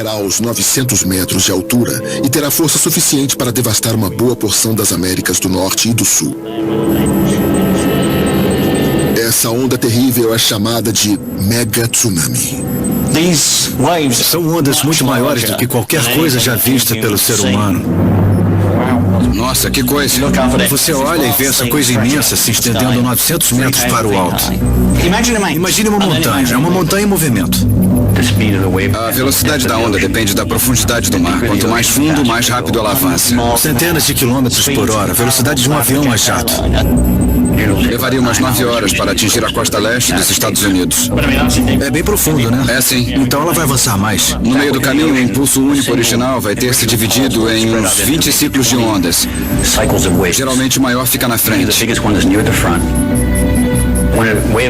chegará aos 900 metros de altura e terá força suficiente para devastar uma boa porção das Américas do Norte e do Sul. Essa onda terrível é chamada de mega tsunami. São ondas muito maiores do que qualquer coisa já vista pelo ser humano. Nossa, que coisa. Você olha e vê essa coisa imensa se estendendo 900 metros para o alto. Imagine uma montanha, é uma montanha em movimento. A velocidade da onda depende da profundidade do mar. Quanto mais fundo, mais rápido ela avança. Centenas de quilômetros por hora, a velocidade de um avião a jato. Levaria umas 9 horas para atingir a costa leste dos Estados Unidos. É bem profundo, né? É sim. Então ela vai avançar mais. No meio do caminho, o impulso único original vai ter se dividido em uns 20 ciclos de ondas. Geralmente o maior fica na frente.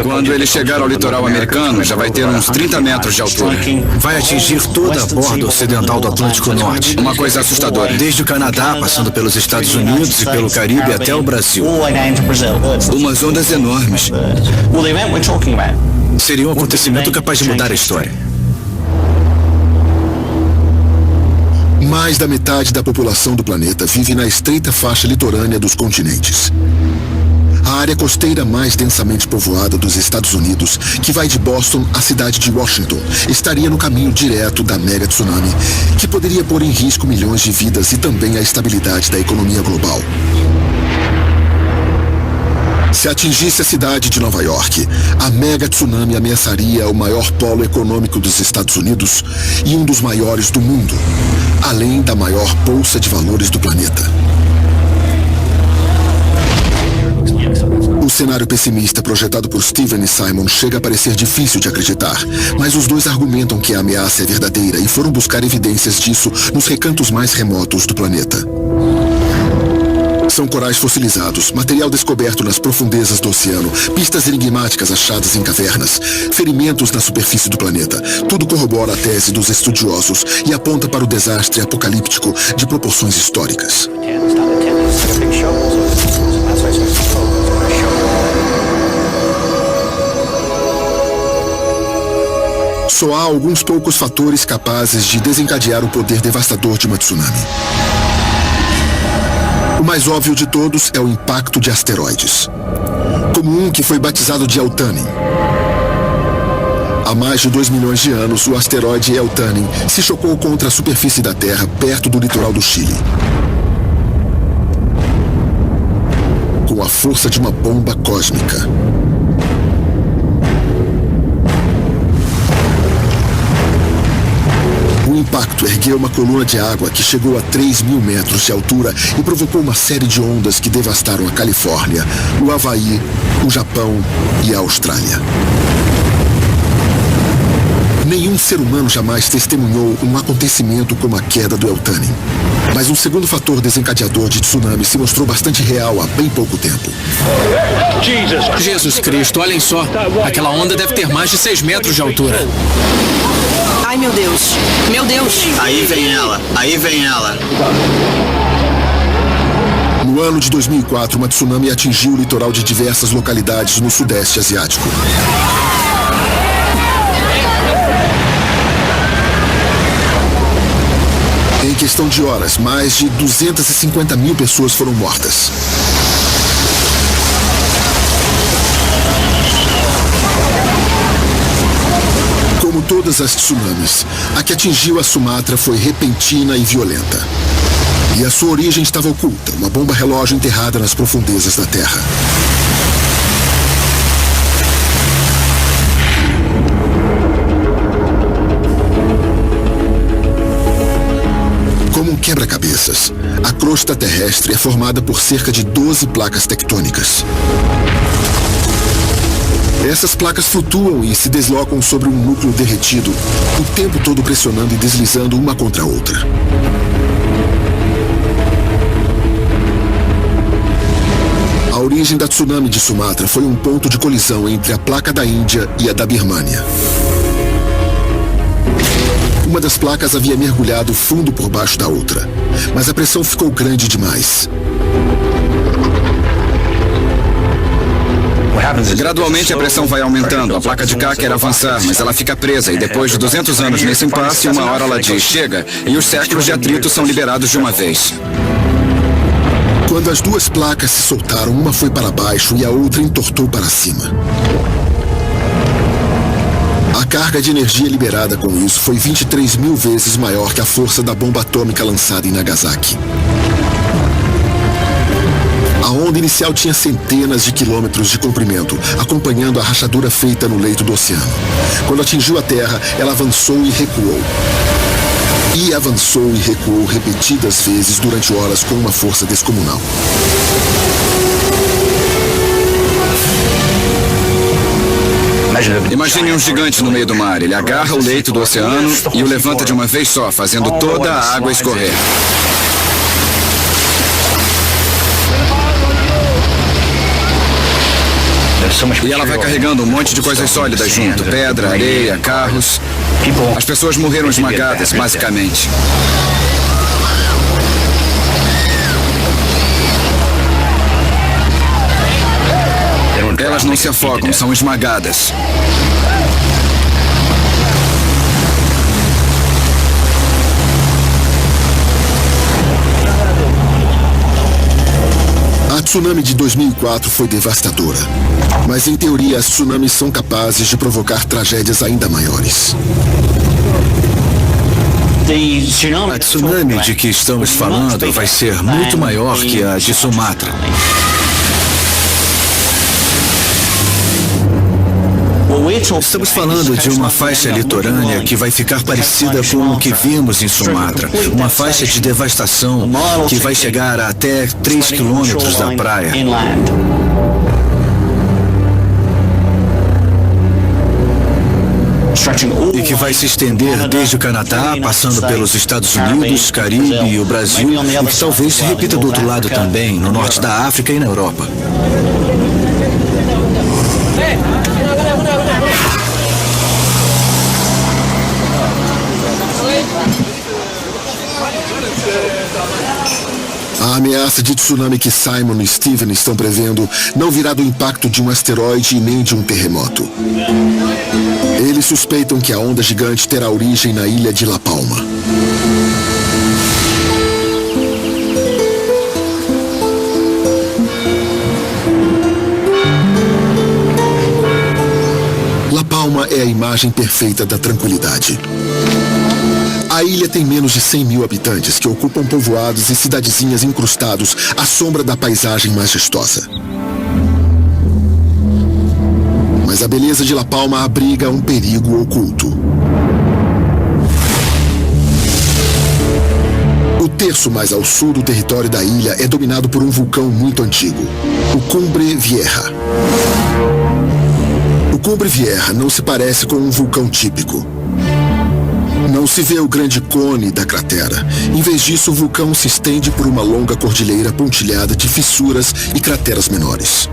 Quando ele chegar ao litoral americano, já vai ter uns 30 metros de altura. Vai atingir toda a borda ocidental do Atlântico Norte. Uma coisa assustadora. Desde o Canadá, passando pelos Estados Unidos e pelo Caribe até o Brasil. Umas ondas enormes. Seria um acontecimento capaz de mudar a história. Mais da metade da população do planeta vive na estreita faixa litorânea dos continentes. A área costeira mais densamente povoada dos Estados Unidos, que vai de Boston à cidade de Washington, estaria no caminho direto da mega tsunami, que poderia pôr em risco milhões de vidas e também a estabilidade da economia global. Se atingisse a cidade de Nova York, a mega tsunami ameaçaria o maior polo econômico dos Estados Unidos e um dos maiores do mundo, além da maior bolsa de valores do planeta. O cenário pessimista projetado por Steven e Simon chega a parecer difícil de acreditar, mas os dois argumentam que a ameaça é verdadeira e foram buscar evidências disso nos recantos mais remotos do planeta. São corais fossilizados, material descoberto nas profundezas do oceano, pistas enigmáticas achadas em cavernas, ferimentos na superfície do planeta. Tudo corrobora a tese dos estudiosos e aponta para o desastre apocalíptico de proporções históricas. Só há alguns poucos fatores capazes de desencadear o poder devastador de uma tsunami. O mais óbvio de todos é o impacto de asteroides, como um que foi batizado de Eltanin. Há mais de 2 milhões de anos, o asteroide Eltanin se chocou contra a superfície da Terra, perto do litoral do Chile. Com a força de uma bomba cósmica. O impacto ergueu uma coluna de água que chegou a 3.000 metros de altura e provocou uma série de ondas que devastaram a Califórnia, o Havaí, o Japão e a Austrália. Nenhum ser humano jamais testemunhou um acontecimento como a queda do Eltanin. Mas um segundo fator desencadeador de tsunami se mostrou bastante real há bem pouco tempo. Jesus Cristo, olhem só. Aquela onda deve ter mais de 6 metros de altura. Ai, meu Deus. Meu Deus. Aí vem ela. Aí vem ela. No ano de 2004, uma tsunami atingiu o litoral de diversas localidades no Sudeste Asiático. Em questão de horas, mais de 250 mil pessoas foram mortas. Como todas as tsunamis, a que atingiu a Sumatra foi repentina e violenta. E a sua origem estava oculta, uma bomba relógio enterrada nas profundezas da Terra. Como um quebra-cabeças, a crosta terrestre é formada por cerca de 12 placas tectônicas. Essas placas flutuam e se deslocam sobre um núcleo derretido, o tempo todo pressionando e deslizando uma contra a outra. A origem da tsunami de Sumatra foi um ponto de colisão entre a placa da Índia e a da Birmânia. Uma das placas havia mergulhado fundo por baixo da outra, mas a pressão ficou grande demais. Gradualmente a pressão vai aumentando. A placa de cá quer avançar, mas ela fica presa. E depois de 200 anos nesse impasse, uma hora ela diz, chega. E os séculos de atrito são liberados de uma vez. Quando as duas placas se soltaram, uma foi para baixo e a outra entortou para cima. A carga de energia liberada com isso foi 23 mil vezes maior que a força da bomba atômica lançada em Nagasaki. A onda inicial tinha centenas de quilômetros de comprimento, acompanhando a rachadura feita no leito do oceano. Quando atingiu a Terra, ela avançou e recuou. E avançou e recuou repetidas vezes durante horas com uma força descomunal. Imagine um gigante no meio do mar. Ele agarra o leito do oceano e o levanta de uma vez só, fazendo toda a água escorrer. E ela vai carregando um monte de coisas sólidas junto. Pedra, areia, carros. As pessoas morreram esmagadas, basicamente. Elas não se afogam, são esmagadas. A tsunami de 2004 foi devastadora. Mas em teoria, as tsunamis são capazes de provocar tragédias ainda maiores. A tsunami de que estamos falando vai ser muito maior que a de Sumatra. Estamos falando de uma faixa litorânea que vai ficar parecida com o que vimos em Sumatra. Uma faixa de devastação que vai chegar a até 3 quilômetros da praia. E que vai se estender desde o Canadá, passando pelos Estados Unidos, Caribe e o Brasil, e que talvez se repita do outro lado também, no norte da África e na Europa. A ameaça de tsunami que Simon e Steven estão prevendo não virá do impacto de um asteroide e nem de um terremoto. Eles suspeitam que a onda gigante terá origem na ilha de La Palma. La Palma é a imagem perfeita da tranquilidade. A ilha tem menos de 100 mil habitantes que ocupam povoados e cidadezinhas incrustados à sombra da paisagem majestosa. Mas a beleza de La Palma abriga um perigo oculto. O terço mais ao sul do território da ilha é dominado por um vulcão muito antigo, o Cumbre Vieja. O Cumbre Vieja não se parece com um vulcão típico. Não se vê o grande cone da cratera. Em vez disso, o vulcão se estende por uma longa cordilheira pontilhada de fissuras e crateras menores.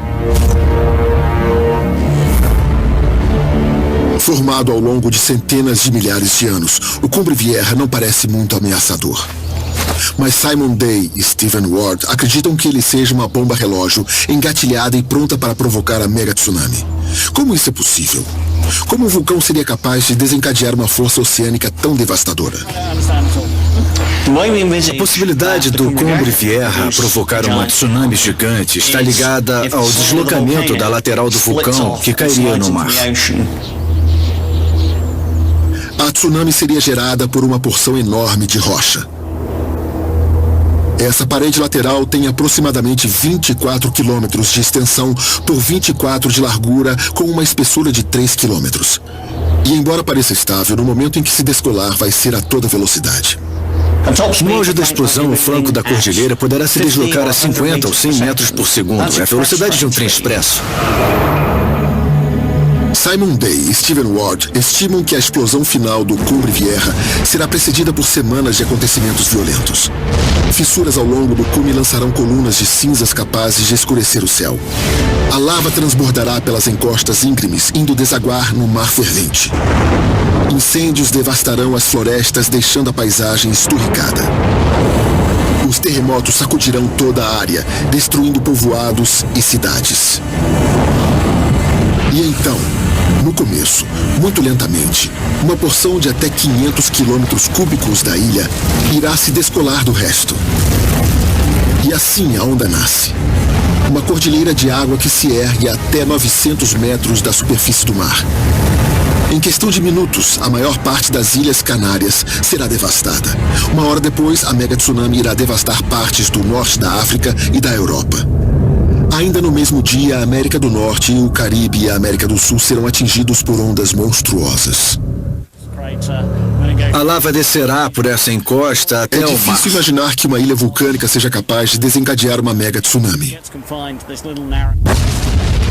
Formado ao longo de centenas de milhares de anos, o Cumbre Vieja não parece muito ameaçador. Mas Simon Day e Stephen Ward acreditam que ele seja uma bomba relógio engatilhada e pronta para provocar a mega tsunami. Como isso é possível? Como um vulcão seria capaz de desencadear uma força oceânica tão devastadora? A possibilidade do Cumbre Vieja provocar uma tsunami gigante está ligada ao deslocamento da lateral do vulcão que cairia no mar. A tsunami seria gerada por uma porção enorme de rocha. Essa parede lateral tem aproximadamente 24 quilômetros de extensão por 24 de largura, com uma espessura de 3 quilômetros. E embora pareça estável, no momento em que se descolar, vai ser a toda velocidade. No auge da explosão, o flanco da cordilheira poderá se deslocar a 50 ou 100 metros por segundo. É a velocidade de um trem expresso. Simon Day e Stephen Ward estimam que a explosão final do Cumbre Vieja será precedida por semanas de acontecimentos violentos. Fissuras ao longo do cume lançarão colunas de cinzas capazes de escurecer o céu. A lava transbordará pelas encostas íngremes, indo desaguar no mar fervente. Incêndios devastarão as florestas, deixando a paisagem esturricada. Os terremotos sacudirão toda a área, destruindo povoados e cidades. E então, no começo, muito lentamente, uma porção de até 500 quilômetros cúbicos da ilha irá se descolar do resto. E assim a onda nasce. Uma cordilheira de água que se ergue até 900 metros da superfície do mar. Em questão de minutos, a maior parte das Ilhas Canárias será devastada. Uma hora depois, a mega tsunami irá devastar partes do norte da África e da Europa. Ainda no mesmo dia, a América do Norte, o Caribe e a América do Sul serão atingidos por ondas monstruosas. A lava descerá por essa encosta até É o mar. difícil imaginar que uma ilha vulcânica seja capaz de desencadear uma mega tsunami.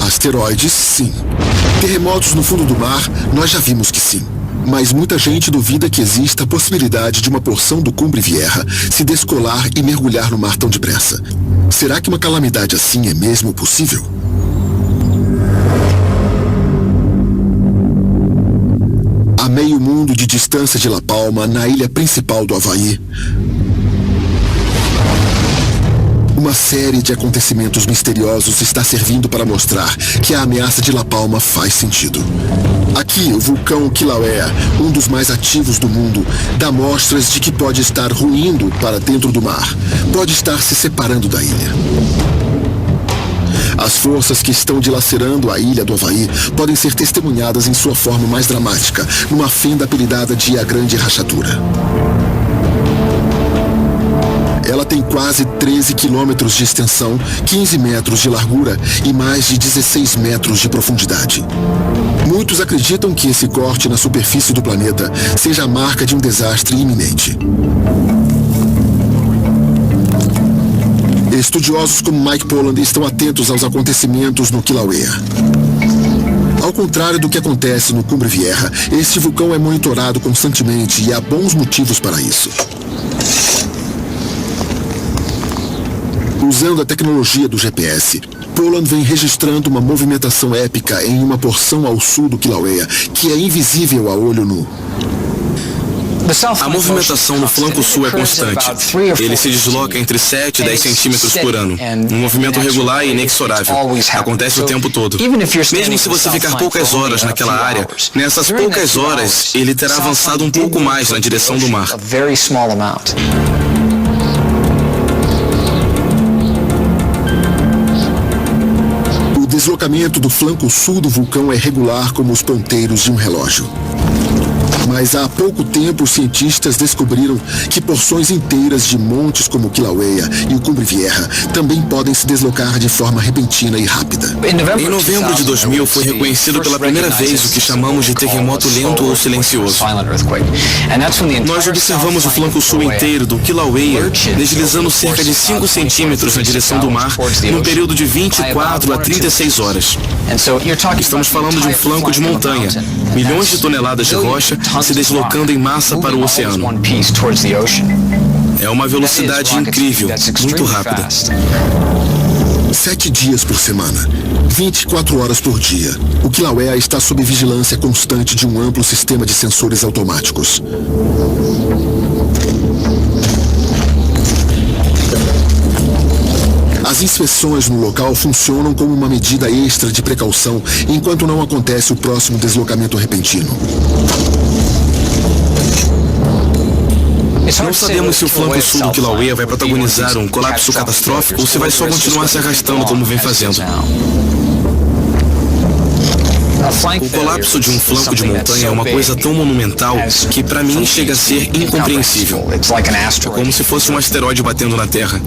Asteroides, sim. Terremotos no fundo do mar, nós já vimos que sim. Mas muita gente duvida que exista a possibilidade de uma porção do Cumbre Vieja se descolar e mergulhar no mar tão depressa. Será que uma calamidade assim é mesmo possível? A meio mundo de distância de La Palma, na ilha principal do Havaí, uma série de acontecimentos misteriosos está servindo para mostrar que a ameaça de La Palma faz sentido. Aqui, o vulcão Kilauea, um dos mais ativos do mundo, dá mostras de que pode estar ruindo para dentro do mar, pode estar se separando da ilha. As forças que estão dilacerando a ilha do Havaí podem ser testemunhadas em sua forma mais dramática, numa fenda apelidada de A Grande Rachadura. Ela tem quase 13 quilômetros de extensão, 15 metros de largura e mais de 16 metros de profundidade. Muitos acreditam que esse corte na superfície do planeta seja a marca de um desastre iminente. Estudiosos como Mike Pollan estão atentos aos acontecimentos no Kilauea. Ao contrário do que acontece no Cumbre Vieja, este vulcão é monitorado constantemente e há bons motivos para isso. Usando a tecnologia do GPS, Pollan vem registrando uma movimentação épica em uma porção ao sul do Kilauea, que é invisível a olho nu. A movimentação no flanco sul é constante. Ele se desloca entre 7 e 10 centímetros por ano. Um movimento regular e inexorável. Acontece o tempo todo. Mesmo se você ficar poucas horas naquela área, nessas poucas horas ele terá avançado um pouco mais na direção do mar. O deslocamento do flanco sul do vulcão é regular como os ponteiros de um relógio. Mas há pouco tempo os cientistas descobriram que porções inteiras de montes como o Kilauea e o Cumbre Vieja também podem se deslocar de forma repentina e rápida. Em novembro de 2000 foi reconhecido pela primeira vez o que chamamos de terremoto lento ou silencioso. Nós observamos o flanco sul inteiro do Kilauea deslizando cerca de 5 centímetros na direção do mar num período de 24 a 36 horas. Estamos falando de um flanco de montanha, milhões de toneladas de rocha se deslocando em massa para o oceano. É uma velocidade incrível, muito rápida. 7 dias por semana, 24 horas por dia, o Kilauea está sob vigilância constante de um amplo sistema de sensores automáticos. As inspeções no local funcionam como uma medida extra de precaução enquanto não acontece o próximo deslocamento repentino. Não sabemos se o flanco sul do Kilauea vai protagonizar um colapso catastrófico ou se vai só continuar se arrastando como vem fazendo. O colapso de um flanco de montanha é uma coisa tão monumental que para mim chega a ser incompreensível. É como se fosse um asteroide batendo na Terra.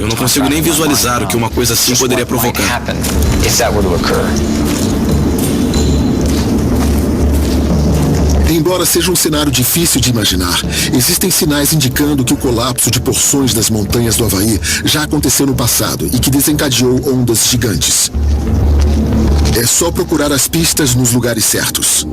Eu não consigo nem visualizar o que uma coisa assim poderia provocar. Embora seja um cenário difícil de imaginar, existem sinais indicando que o colapso de porções das montanhas do Havaí já aconteceu no passado e que desencadeou ondas gigantes. É só procurar as pistas nos lugares certos.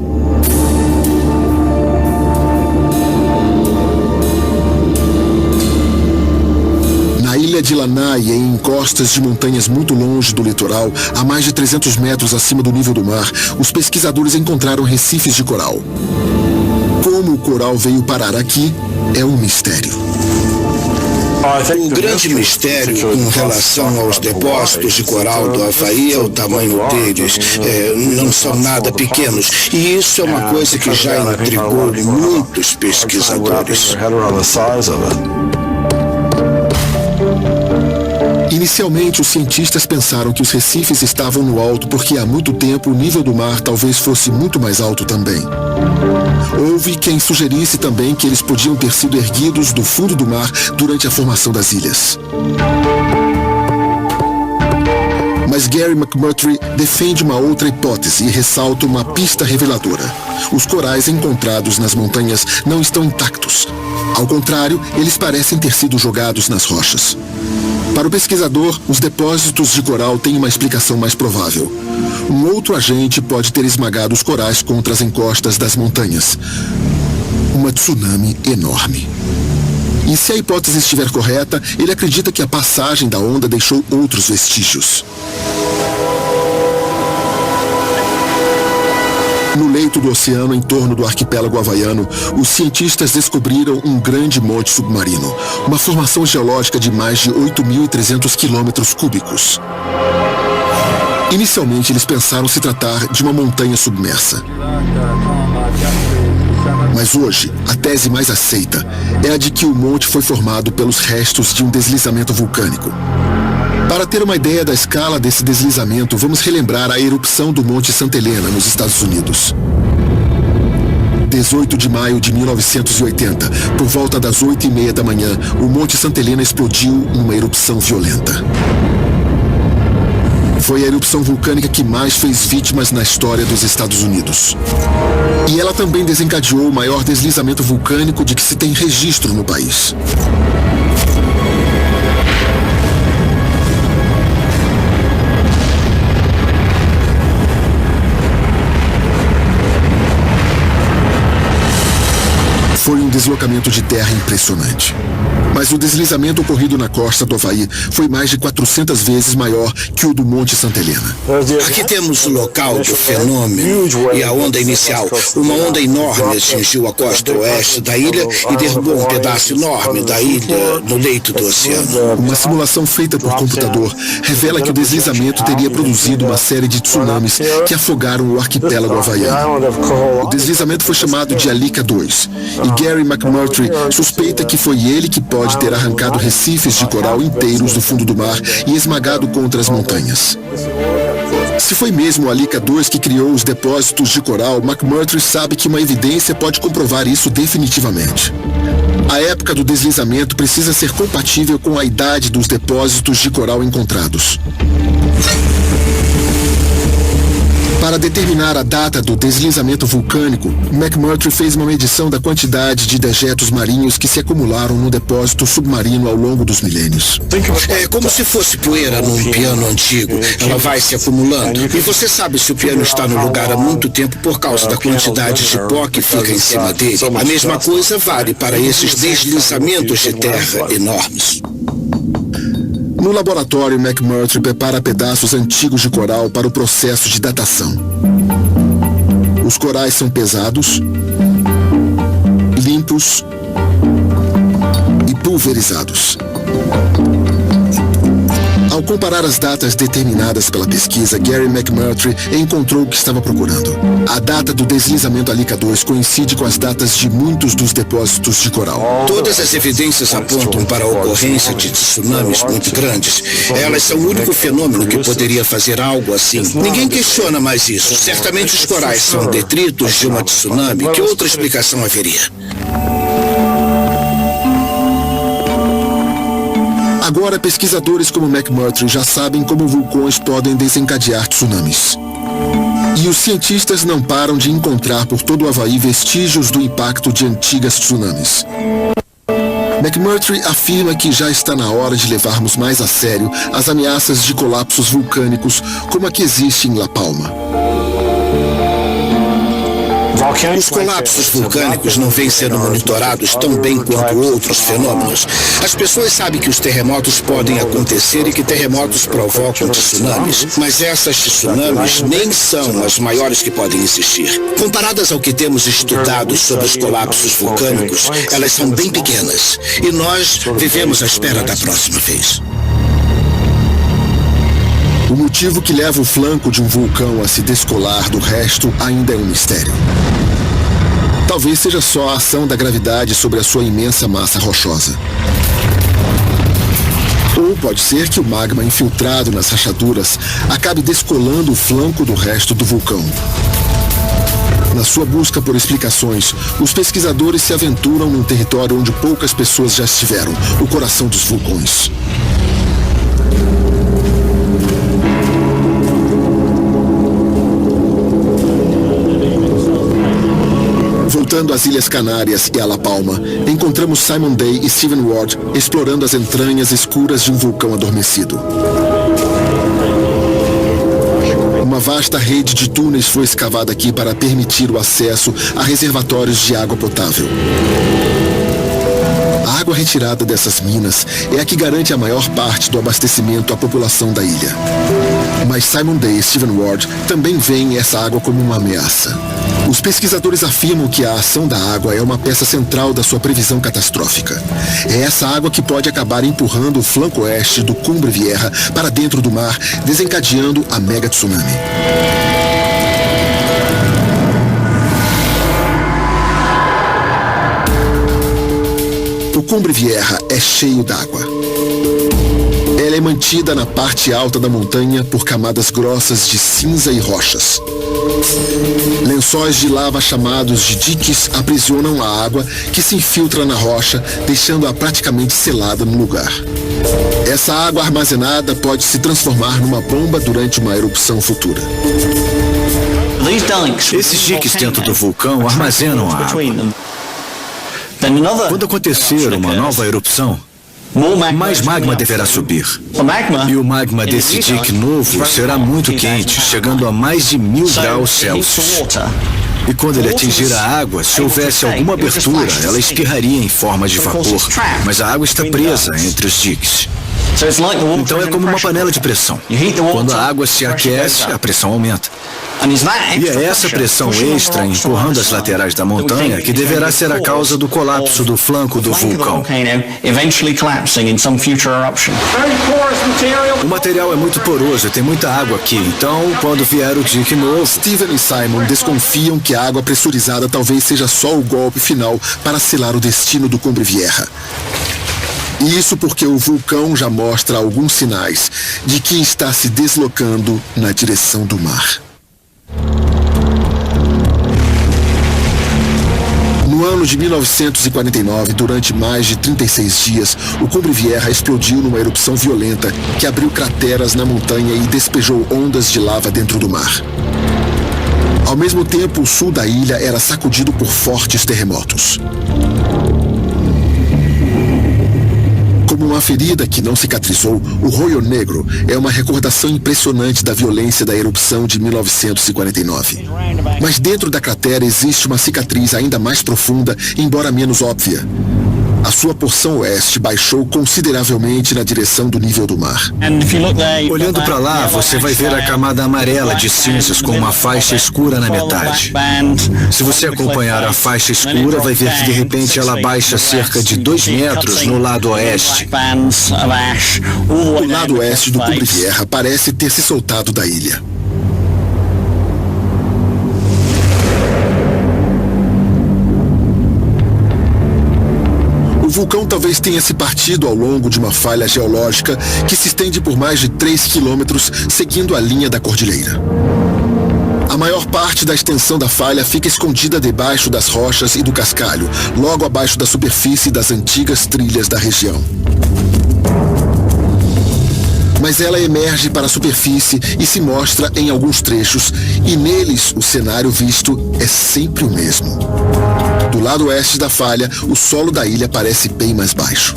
Na ilha de Lanai, em encostas de montanhas muito longe do litoral, a mais de 300 metros acima do nível do mar, os pesquisadores encontraram recifes de coral. Como o coral veio parar aqui é um mistério. O grande mistério com relação aos depósitos de coral do Havaí é o tamanho deles. Não são nada pequenos. E isso é uma coisa que já intrigou muitos pesquisadores. Inicialmente, os cientistas pensaram que os recifes estavam no alto porque há muito tempo o nível do mar talvez fosse muito mais alto também. Houve quem sugerisse também que eles podiam ter sido erguidos do fundo do mar durante a formação das ilhas. Mas Gary McMurtry defende uma outra hipótese e ressalta uma pista reveladora. Os corais encontrados nas montanhas não estão intactos. Ao contrário, eles parecem ter sido jogados nas rochas. Para o pesquisador, os depósitos de coral têm uma explicação mais provável. Um outro agente pode ter esmagado os corais contra as encostas das montanhas. Uma tsunami enorme. E se a hipótese estiver correta, ele acredita que a passagem da onda deixou outros vestígios. No leito do oceano em torno do arquipélago havaiano, os cientistas descobriram um grande monte submarino, uma formação geológica de mais de 8.300 quilômetros cúbicos. Inicialmente, eles pensaram se tratar de uma montanha submersa. Mas hoje, a tese mais aceita é a de que o monte foi formado pelos restos de um deslizamento vulcânico. Para ter uma ideia da escala desse deslizamento, vamos relembrar a erupção do Monte Santa Helena, nos Estados Unidos. 18 de maio de 1980, por volta das 8h30 da manhã, o Monte Santa Helena explodiu numa erupção violenta. Foi a erupção vulcânica que mais fez vítimas na história dos Estados Unidos. E ela também desencadeou o maior deslizamento vulcânico de que se tem registro no país. Foi um deslocamento de terra impressionante. Mas o deslizamento ocorrido na costa do Havaí foi mais de 400 vezes maior que o do Monte Santa Helena. Aqui temos o local do fenômeno e a onda inicial. Uma onda enorme atingiu a costa oeste da ilha e derrubou um pedaço enorme da ilha no leito do oceano. Uma simulação feita por computador revela que o deslizamento teria produzido uma série de tsunamis que afogaram o arquipélago havaiano. O deslizamento foi chamado de Alika 2 e Gary McMurtry suspeita que foi ele que pode ter arrancado recifes de coral inteiros do fundo do mar e esmagado contra as montanhas. Se foi mesmo o Alika 2 que criou os depósitos de coral, McMurtry sabe que uma evidência pode comprovar isso definitivamente. A época do deslizamento precisa ser compatível com a idade dos depósitos de coral encontrados. Para determinar a data do deslizamento vulcânico, McMurtry fez uma medição da quantidade de dejetos marinhos que se acumularam no depósito submarino ao longo dos milênios. É como se fosse poeira num piano antigo. Ela vai se acumulando. E você sabe se o piano está no lugar há muito tempo por causa da quantidade de pó que fica em cima dele. A mesma coisa vale para esses deslizamentos de terra enormes. No laboratório, McMurtry prepara pedaços antigos de coral para o processo de datação. Os corais são pesados, limpos e pulverizados. Ao comparar as datas determinadas pela pesquisa, Gary McMurtry encontrou o que estava procurando. A data do deslizamento Alika 2 coincide com as datas de muitos dos depósitos de coral. Todas as evidências apontam para a ocorrência de tsunamis muito grandes. Elas são o único fenômeno que poderia fazer algo assim. Ninguém questiona mais isso. Certamente os corais são detritos de uma tsunami. Que outra explicação haveria? Agora, pesquisadores como McMurtry já sabem como vulcões podem desencadear tsunamis. E os cientistas não param de encontrar por todo o Havaí vestígios do impacto de antigas tsunamis. McMurtry afirma que já está na hora de levarmos mais a sério as ameaças de colapsos vulcânicos como a que existe em La Palma. Os colapsos vulcânicos não vêm sendo monitorados tão bem quanto outros fenômenos. As pessoas sabem que os terremotos podem acontecer e que terremotos provocam tsunamis, mas essas tsunamis nem são as maiores que podem existir. Comparadas ao que temos estudado sobre os colapsos vulcânicos, elas são bem pequenas e nós vivemos à espera da próxima vez. O motivo que leva o flanco de um vulcão a se descolar do resto ainda é um mistério. Talvez seja só a ação da gravidade sobre a sua imensa massa rochosa. Ou pode ser que o magma infiltrado nas rachaduras acabe descolando o flanco do resto do vulcão. Na sua busca por explicações, os pesquisadores se aventuram num território onde poucas pessoas já estiveram, o coração dos vulcões. Voltando às Ilhas Canárias e a La Palma, encontramos Simon Day e Stephen Ward explorando as entranhas escuras de um vulcão adormecido. Uma vasta rede de túneis foi escavada aqui para permitir o acesso a reservatórios de água potável. A água retirada dessas minas é a que garante a maior parte do abastecimento à população da ilha. Mas Simon Day e Stephen Ward também veem essa água como uma ameaça. Os pesquisadores afirmam que a ação da água é uma peça central da sua previsão catastrófica. É essa água que pode acabar empurrando o flanco oeste do Cumbre Vieja para dentro do mar, desencadeando a mega tsunami. O Cumbre Vieja é cheio d'água. Ela é mantida na parte alta da montanha por camadas grossas de cinza e rochas. Lençóis de lava chamados de diques aprisionam a água que se infiltra na rocha, deixando-a praticamente selada no lugar. Essa água armazenada pode se transformar numa bomba durante uma erupção futura. Esses diques dentro do vulcão armazenam a água. Quando acontecer uma nova erupção, mais magma deverá subir. E o magma desse dique novo será muito quente, chegando a mais de 1000 graus Celsius. E quando ele atingir a água, se houvesse alguma abertura, ela espirraria em forma de vapor. Mas a água está presa entre os diques. Então é como uma panela de pressão. Quando a água se aquece, a pressão aumenta. E é essa pressão extra empurrando as laterais da montanha que deverá ser a causa do colapso do flanco do vulcão. O material é muito poroso e tem muita água aqui, então quando vier o dique novo... Stephen e Simon desconfiam que a água pressurizada talvez seja só o golpe final para selar o destino do Cumbre Vieja. Isso porque o vulcão já mostra alguns sinais de que está se deslocando na direção do mar. No ano de 1949, durante mais de 36 dias, o Cumbre Vieja explodiu numa erupção violenta que abriu crateras na montanha e despejou ondas de lava dentro do mar. Ao mesmo tempo, o sul da ilha era sacudido por fortes terremotos. Como uma ferida que não cicatrizou, o Hoyo Negro é uma recordação impressionante da violência da erupção de 1949. Mas dentro da cratera existe uma cicatriz ainda mais profunda, embora menos óbvia. A sua porção oeste baixou consideravelmente na direção do nível do mar. Olhando para lá, você vai ver a camada amarela de cinzas com uma faixa escura na metade. Se você acompanhar a faixa escura, vai ver que de repente ela baixa cerca de 2 metros no lado oeste. O lado oeste do Cumbre Vieja parece ter se soltado da ilha. O vulcão talvez tenha se partido ao longo de uma falha geológica que se estende por mais de 3 quilômetros, seguindo a linha da cordilheira. A maior parte da extensão da falha fica escondida debaixo das rochas e do cascalho, logo abaixo da superfície das antigas trilhas da região. Mas ela emerge para a superfície e se mostra em alguns trechos, e neles o cenário visto é sempre o mesmo. Do lado oeste da falha, o solo da ilha parece bem mais baixo.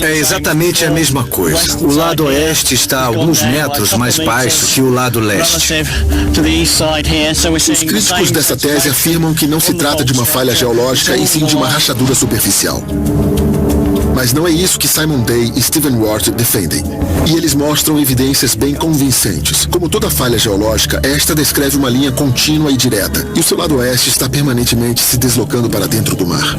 É exatamente a mesma coisa. O lado oeste está a alguns metros mais baixo que o lado leste. Os críticos dessa tese afirmam que não se trata de uma falha geológica e sim de uma rachadura superficial. Mas não é isso que Simon Day e Stephen Ward defendem. E eles mostram evidências bem convincentes. Como toda falha geológica, esta descreve uma linha contínua e direta. E o seu lado oeste está permanentemente se deslocando para dentro do mar.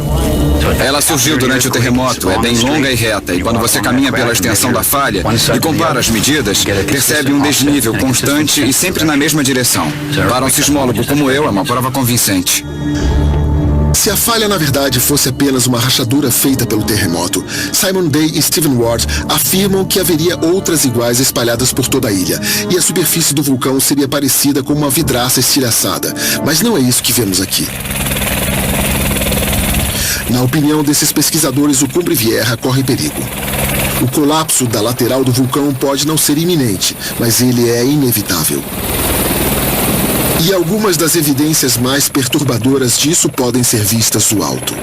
Ela surgiu durante o terremoto, é bem longa e reta. E quando você caminha pela extensão da falha e compara as medidas, percebe um desnível constante e sempre na mesma direção. Para um sismólogo como eu, é uma prova convincente. Se a falha, na verdade, fosse apenas uma rachadura feita pelo terremoto, Simon Day e Stephen Ward afirmam que haveria outras iguais espalhadas por toda a ilha, e a superfície do vulcão seria parecida com uma vidraça estilhaçada. Mas não é isso que vemos aqui. Na opinião desses pesquisadores, o Cumbre Vieja corre perigo. O colapso da lateral do vulcão pode não ser iminente, mas ele é inevitável. E algumas das evidências mais perturbadoras disso podem ser vistas do alto.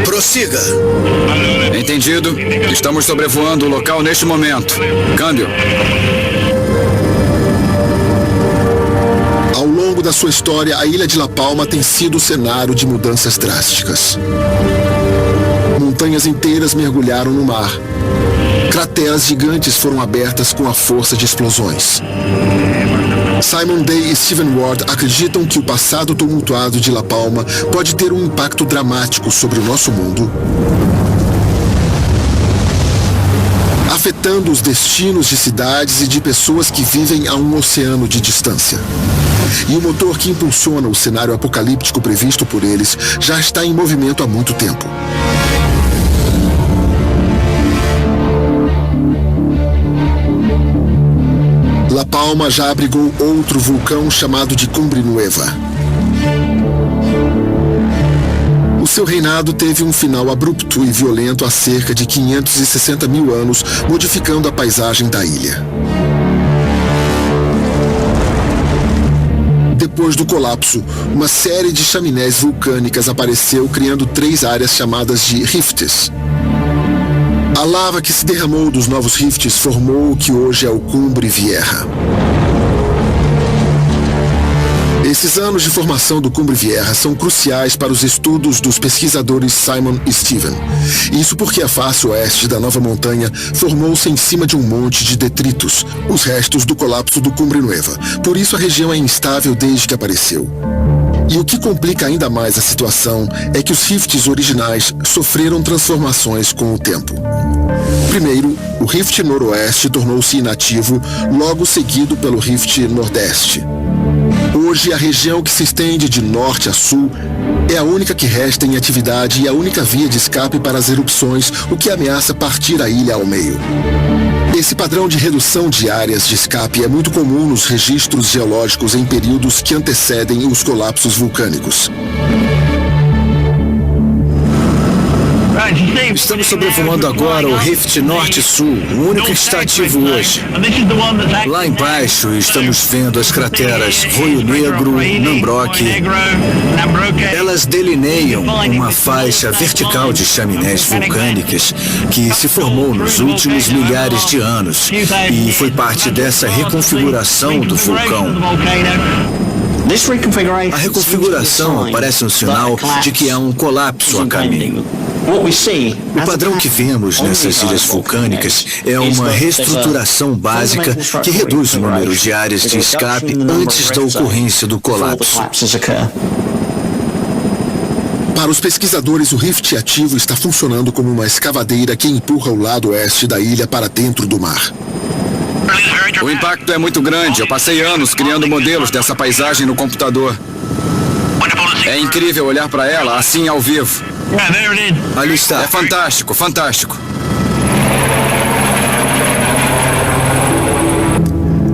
Prossiga. Entendido. Estamos sobrevoando o local neste momento. Câmbio. Ao longo da sua história, a ilha de La Palma tem sido o cenário de mudanças drásticas. Montanhas inteiras mergulharam no mar. Crateras gigantes foram abertas com a força de explosões. Simon Day e Stephen Ward acreditam que o passado tumultuado de La Palma pode ter um impacto dramático sobre o nosso mundo, afetando os destinos de cidades e de pessoas que vivem a um oceano de distância. E o motor que impulsiona o cenário apocalíptico previsto por eles já está em movimento há muito tempo. La Palma já abrigou outro vulcão chamado de Cumbre Nueva. O seu reinado teve um final abrupto e violento há cerca de 560 mil anos, modificando a paisagem da ilha. Depois do colapso, uma série de chaminés vulcânicas apareceu, criando 3 áreas chamadas de rifts. A lava que se derramou dos novos rifts formou o que hoje é o Cumbre Vieja. Esses anos de formação do Cumbre Vieja são cruciais para os estudos dos pesquisadores Simon e Stephen. Isso porque a face oeste da nova montanha formou-se em cima de um monte de detritos, os restos do colapso do Cumbre Nueva. Por isso a região é instável desde que apareceu. E o que complica ainda mais a situação é que os rifts originais sofreram transformações com o tempo. Primeiro, o rift noroeste tornou-se inativo, logo seguido pelo rift nordeste. Hoje, a região que se estende de norte a sul é a única que resta em atividade e a única via de escape para as erupções, o que ameaça partir a ilha ao meio. Esse padrão de redução de áreas de escape é muito comum nos registros geológicos em períodos que antecedem os colapsos vulcânicos. Estamos sobrevoando agora o Rift Norte-Sul, o único que está ativo hoje. Lá embaixo estamos vendo as crateras Roio Negro, Nambroque. Elas delineiam uma faixa vertical de chaminés vulcânicas que se formou nos últimos milhares de anos e foi parte dessa reconfiguração do vulcão. A reconfiguração parece um sinal de que há um colapso a caminho. O padrão que vemos nessas ilhas vulcânicas é uma reestruturação básica que reduz o número de áreas de escape antes da ocorrência do colapso. Para os pesquisadores, o rift ativo está funcionando como uma escavadeira que empurra o lado oeste da ilha para dentro do mar. O impacto é muito grande. Eu passei anos criando modelos dessa paisagem no computador. É incrível olhar para ela assim ao vivo. Ali está. É fantástico, fantástico.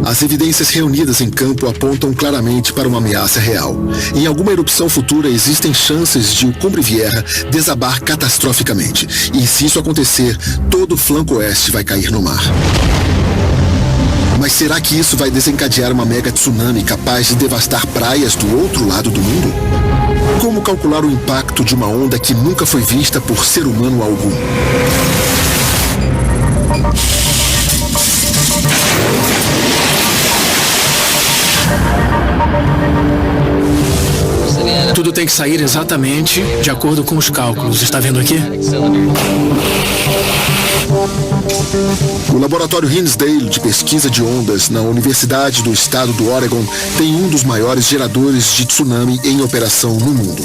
As evidências reunidas em campo apontam claramente para uma ameaça real. Em alguma erupção futura existem chances de o Cumbre Vieja desabar catastroficamente. E se isso acontecer, todo o flanco oeste vai cair no mar. Mas será que isso vai desencadear uma mega tsunami capaz de devastar praias do outro lado do mundo? Como calcular o impacto de uma onda que nunca foi vista por ser humano algum? Tudo tem que sair exatamente de acordo com os cálculos. Está vendo aqui? O laboratório Hinsdale de pesquisa de ondas na Universidade do Estado do Oregon tem um dos maiores geradores de tsunami em operação no mundo.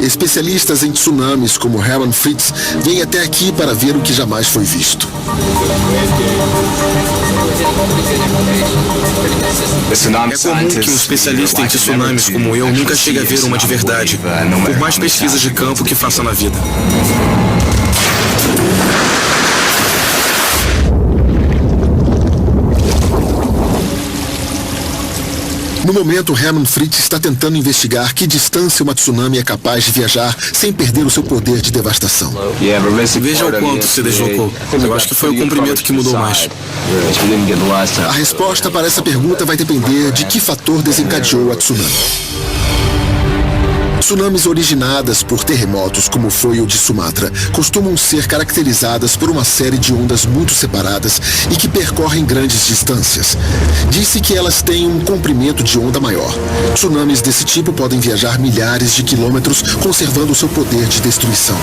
Especialistas em tsunamis como Herman Fritz vêm até aqui para ver o que jamais foi visto. É comum que um especialista em tsunamis como eu nunca chegue a ver uma de verdade, por mais pesquisas de campo que faça na vida. No momento, Herman Fritz está tentando investigar que distância uma tsunami é capaz de viajar sem perder o seu poder de devastação. Veja o quanto se deslocou. Eu acho que foi o comprimento que mudou mais. A resposta para essa pergunta vai depender de que fator desencadeou a tsunami. Tsunamis originadas por terremotos, como foi o de Sumatra, costumam ser caracterizadas por uma série de ondas muito separadas e que percorrem grandes distâncias. Diz-se que elas têm um comprimento de onda maior. Tsunamis desse tipo podem viajar milhares de quilômetros, conservando seu poder de destruição.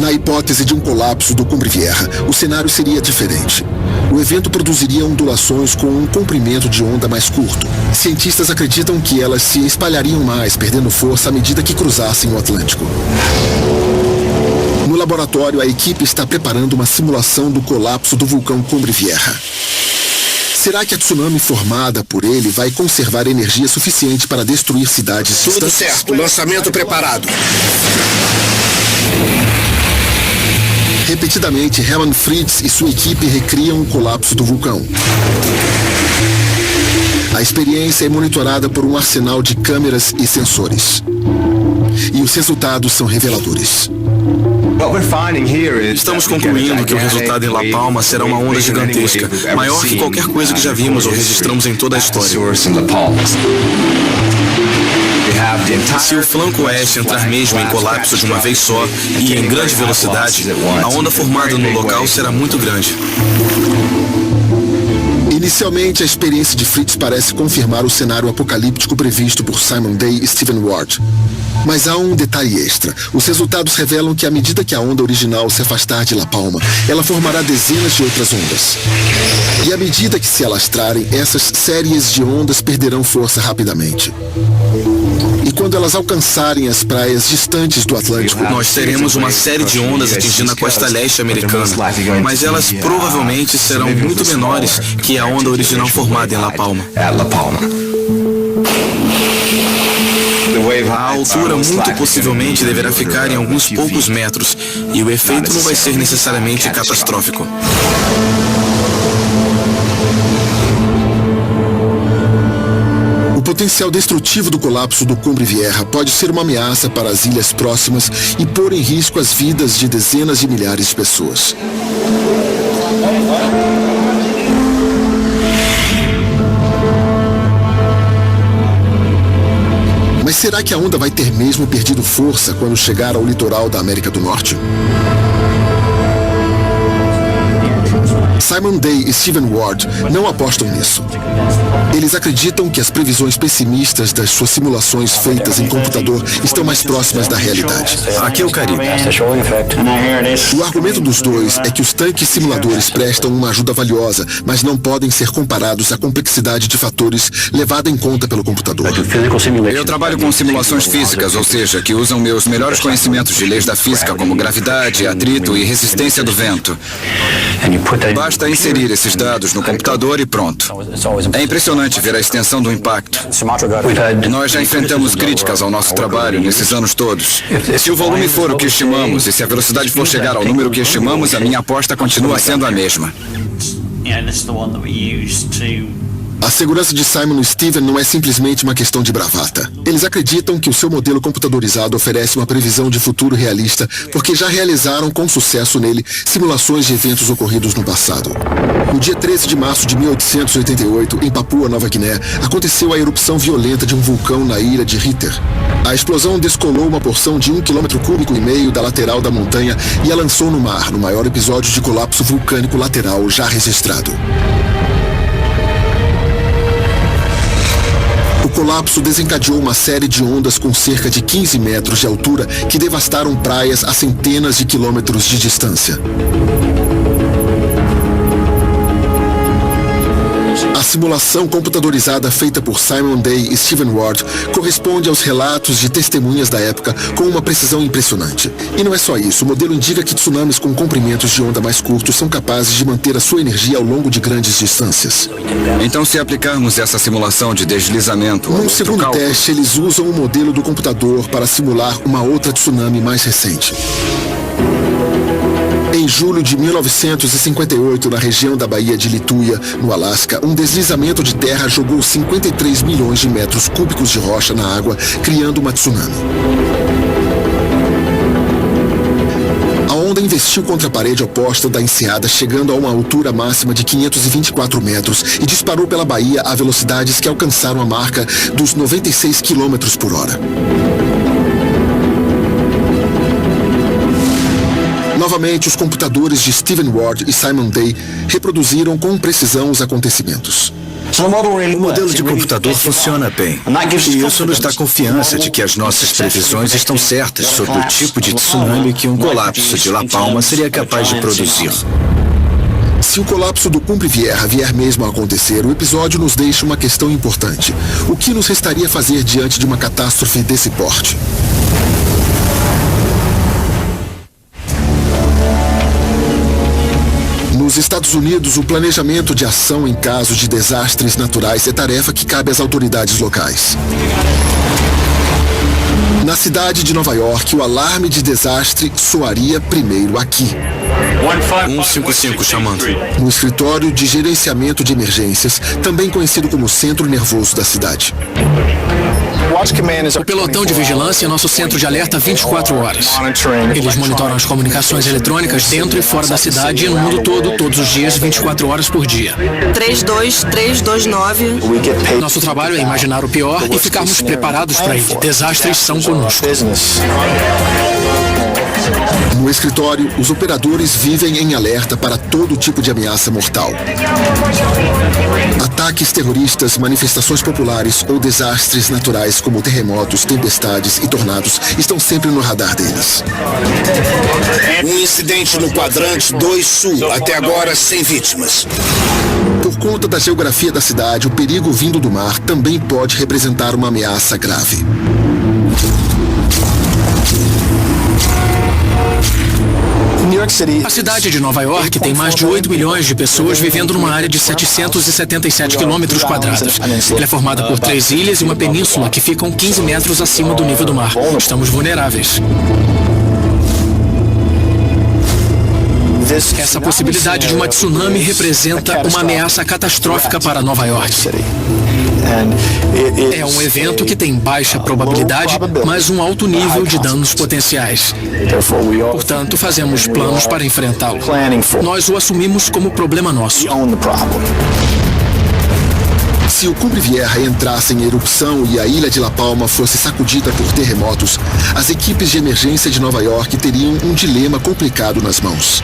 Na hipótese de um colapso do Cumbre Vieja, o cenário seria diferente. O evento produziria ondulações com um comprimento de onda mais curto. Cientistas acreditam que elas se espalhariam mais, perdendo força à medida que cruzassem o Atlântico. No laboratório, a equipe está preparando uma simulação do colapso do vulcão Cumbre Vieja. Será que a tsunami formada por ele vai conservar energia suficiente para destruir cidades Tudo distantes? certo, lançamento preparado. Repetidamente, Herman Fritz e sua equipe recriam o colapso do vulcão. A experiência é monitorada por um arsenal de câmeras e sensores. E os resultados são reveladores. Estamos concluindo que o resultado em La Palma será uma onda gigantesca, maior que qualquer coisa que já vimos ou registramos em toda a história. Se o flanco oeste entrar mesmo em colapso de uma vez só e em grande velocidade, a onda formada no local será muito grande. Inicialmente, a experiência de Fritz parece confirmar o cenário apocalíptico previsto por Simon Day e Stephen Ward. Mas há um detalhe extra. Os resultados revelam que à medida que a onda original se afastar de La Palma, ela formará dezenas de outras ondas. E à medida que se alastrarem, essas séries de ondas perderão força rapidamente. E quando elas alcançarem as praias distantes do Atlântico, Nós teremos uma série de ondas atingindo a costa leste americana, mas elas provavelmente serão muito menores que a onda original formada em La Palma. A altura muito possivelmente deverá ficar em alguns poucos metros, e o efeito não vai ser necessariamente catastrófico. o potencial destrutivo do colapso do Cumbre Vieja pode ser uma ameaça para as ilhas próximas e pôr em risco as vidas de dezenas de milhares de pessoas. Mas será que a onda vai ter mesmo perdido força quando chegar ao litoral da América do Norte? Simon Day e Stephen Ward não apostam nisso. Eles acreditam que as previsões pessimistas das suas simulações feitas em computador estão mais próximas da realidade. Aqui é o Caribe. O argumento dos dois é que os tanques simuladores prestam uma ajuda valiosa, mas não podem ser comparados à complexidade de fatores levada em conta pelo computador. Eu trabalho com simulações físicas, ou seja, que usam meus melhores conhecimentos de leis da física, como gravidade, atrito e resistência do vento. Basta inserir esses dados no computador e pronto. É impressionante ver a extensão do impacto. Nós já enfrentamos críticas ao nosso trabalho nesses anos todos. Se o volume for o que estimamos e se a velocidade for chegar ao número que estimamos, a minha aposta continua sendo a mesma. A segurança de Simon e Steven não é simplesmente uma questão de bravata. Eles acreditam que o seu modelo computadorizado oferece uma previsão de futuro realista porque já realizaram com sucesso nele simulações de eventos ocorridos no passado. No dia 13 de março de 1888, em Papua Nova Guiné, aconteceu a erupção violenta de um vulcão na ilha de Ritter. A explosão descolou uma porção de 1,5 km da lateral da montanha e a lançou no mar, no maior episódio de colapso vulcânico lateral já registrado. O colapso desencadeou uma série de ondas com cerca de 15 metros de altura que devastaram praias a centenas de quilômetros de distância. A simulação computadorizada feita por Simon Day e Stephen Ward corresponde aos relatos de testemunhas da época com uma precisão impressionante. E não é só isso, o modelo indica que tsunamis com comprimentos de onda mais curtos são capazes de manter a sua energia ao longo de grandes distâncias. Então, se aplicarmos essa simulação de deslizamento... Num segundo teste, eles usam o modelo do computador para simular uma outra tsunami mais recente. Em julho de 1958, na região da Baía de Lituya, no Alasca, um deslizamento de terra jogou 53 milhões de metros cúbicos de rocha na água, criando uma tsunami. A onda investiu contra a parede oposta da enseada, chegando a uma altura máxima de 524 metros e disparou pela baía a velocidades que alcançaram a marca dos 96 km por hora. Novamente, os computadores de Stephen Ward e Simon Day reproduziram com precisão os acontecimentos. O modelo de computador funciona bem. E isso nos dá confiança de que as nossas previsões estão certas sobre o tipo de tsunami que um colapso de La Palma seria capaz de produzir. Se o colapso do Cumbre Vieja vier mesmo a acontecer, o episódio nos deixa uma questão importante. O que nos restaria fazer diante de uma catástrofe desse porte? Nos Estados Unidos, o planejamento de ação em caso de desastres naturais é tarefa que cabe às autoridades locais. Na cidade de Nova York, o alarme de desastre soaria primeiro aqui. 155 chamando. No escritório de gerenciamento de emergências, também conhecido como centro nervoso da cidade. O pelotão de vigilância é nosso centro de alerta 24 horas. Eles monitoram as comunicações eletrônicas dentro e fora da cidade e no mundo todo, todos os dias, 24 horas por dia. 32329. Nosso trabalho é imaginar o pior e ficarmos preparados para ele. Desastres são conosco. No escritório, os operadores vivem em alerta para todo tipo de ameaça mortal. Ataques terroristas, manifestações populares ou desastres naturais como terremotos, tempestades e tornados estão sempre no radar deles. Um incidente no quadrante 2 Sul, até agora sem vítimas. Por conta da geografia da cidade, o perigo vindo do mar também pode representar uma ameaça grave. A cidade de Nova York tem mais de 8 milhões de pessoas vivendo numa área de 777 quilômetros quadrados. Ela é formada por 3 ilhas e uma península que ficam 15 metros acima do nível do mar. Estamos vulneráveis. Essa possibilidade de uma tsunami representa uma ameaça catastrófica para Nova York. É um evento que tem baixa probabilidade, mas um alto nível de danos potenciais. Portanto, fazemos planos para enfrentá-lo. Nós o assumimos como problema nosso. Se o Cumbre Vieja entrasse em erupção e a ilha de La Palma fosse sacudida por terremotos, as equipes de emergência de Nova York teriam um dilema complicado nas mãos.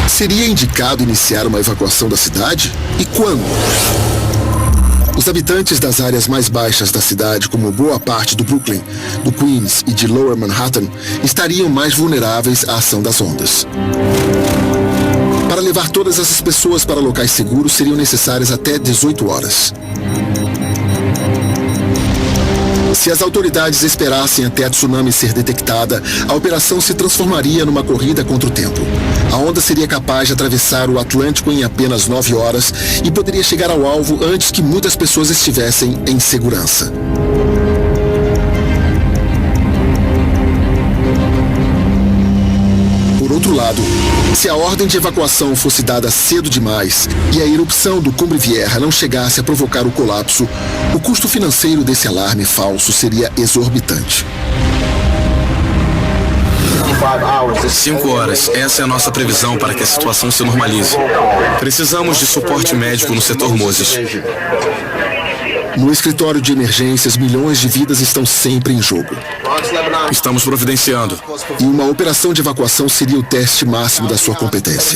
Seria indicado iniciar uma evacuação da cidade? E quando? Os habitantes das áreas mais baixas da cidade, como boa parte do Brooklyn, do Queens e de Lower Manhattan, estariam mais vulneráveis à ação das ondas. Para levar todas essas pessoas para locais seguros, seriam necessárias até 18 horas. Se as autoridades esperassem até a tsunami ser detectada, a operação se transformaria numa corrida contra o tempo. A onda seria capaz de atravessar o Atlântico em apenas 9 horas e poderia chegar ao alvo antes que muitas pessoas estivessem em segurança. Por outro lado, Se a ordem de evacuação fosse dada cedo demais e a erupção do Cumbre Vieja não chegasse a provocar o colapso, o custo financeiro desse alarme falso seria exorbitante. 5 horas. Essa é a nossa previsão para que a situação se normalize. Precisamos de suporte médico no setor Moses. No escritório de emergências, milhões de vidas estão sempre em jogo. Estamos providenciando. E uma operação de evacuação seria o teste máximo da sua competência.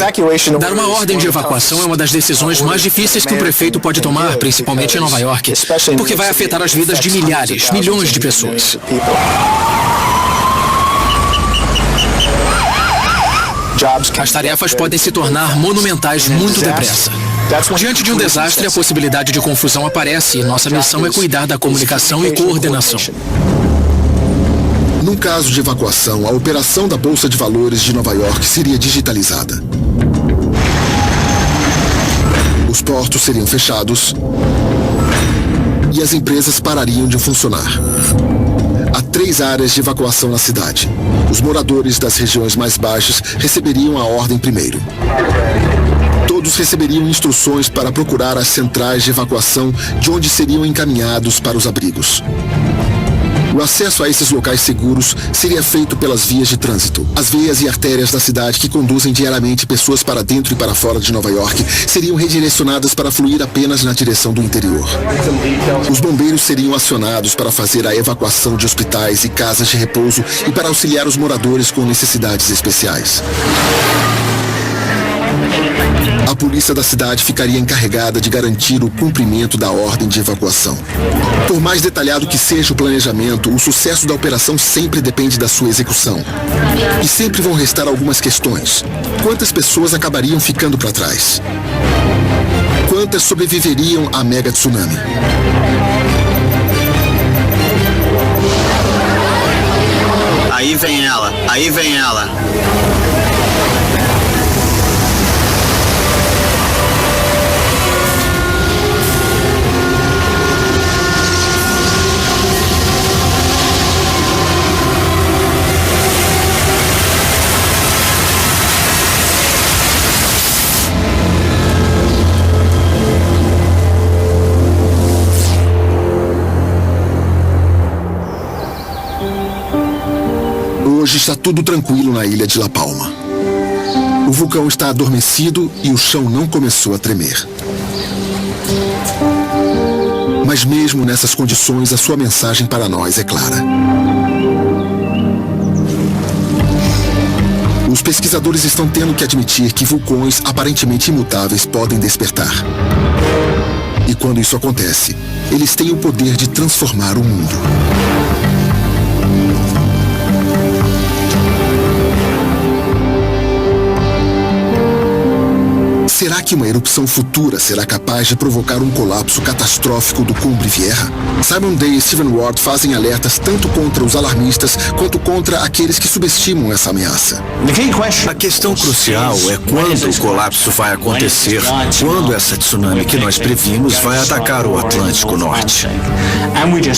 Dar uma ordem de evacuação é uma das decisões mais difíceis que um prefeito pode tomar, principalmente em Nova York, porque vai afetar as vidas de milhares, milhões de pessoas. As tarefas podem se tornar monumentais muito depressa. Diante de um desastre, a possibilidade de confusão aparece e nossa missão é cuidar da comunicação e coordenação. Num caso de evacuação, a operação da Bolsa de Valores de Nova York seria digitalizada. Os portos seriam fechados e as empresas parariam de funcionar. Há 3 áreas de evacuação na cidade. Os moradores das regiões mais baixas receberiam a ordem primeiro. Todos receberiam instruções para procurar as centrais de evacuação de onde seriam encaminhados para os abrigos. O acesso a esses locais seguros seria feito pelas vias de trânsito. As veias e artérias da cidade que conduzem diariamente pessoas para dentro e para fora de Nova York seriam redirecionadas para fluir apenas na direção do interior. Os bombeiros seriam acionados para fazer a evacuação de hospitais e casas de repouso e para auxiliar os moradores com necessidades especiais. A polícia da cidade ficaria encarregada de garantir o cumprimento da ordem de evacuação. Por mais detalhado que seja o planejamento, o sucesso da operação sempre depende da sua execução. E sempre vão restar algumas questões. Quantas pessoas acabariam ficando para trás? Quantas sobreviveriam à mega tsunami? Aí vem ela, aí vem ela. Hoje está tudo tranquilo na ilha de La Palma. O vulcão está adormecido e o chão não começou a tremer. Mas mesmo nessas condições, a sua mensagem para nós é clara. Os pesquisadores estão tendo que admitir que vulcões aparentemente imutáveis podem despertar. E quando isso acontece, eles têm o poder de transformar o mundo. Será que uma erupção futura será capaz de provocar um colapso catastrófico do Cumbre Vieja? Simon Day e Stephen Ward fazem alertas tanto contra os alarmistas quanto contra aqueles que subestimam essa ameaça. A questão crucial é quando o colapso vai acontecer, quando essa tsunami que nós previmos vai atacar o Atlântico Norte.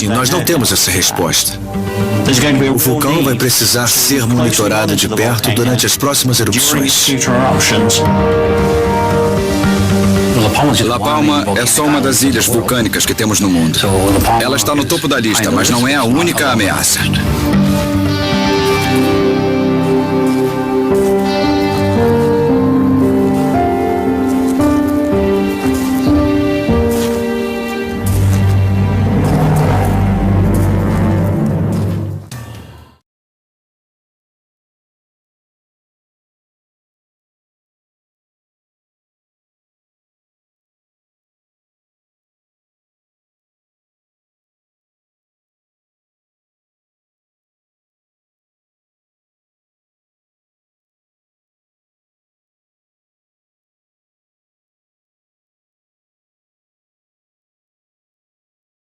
E nós não temos essa resposta. O vulcão vai precisar ser monitorado de perto durante as próximas erupções. La Palma é só uma das ilhas vulcânicas que temos no mundo. Ela está no topo da lista, mas não é a única ameaça.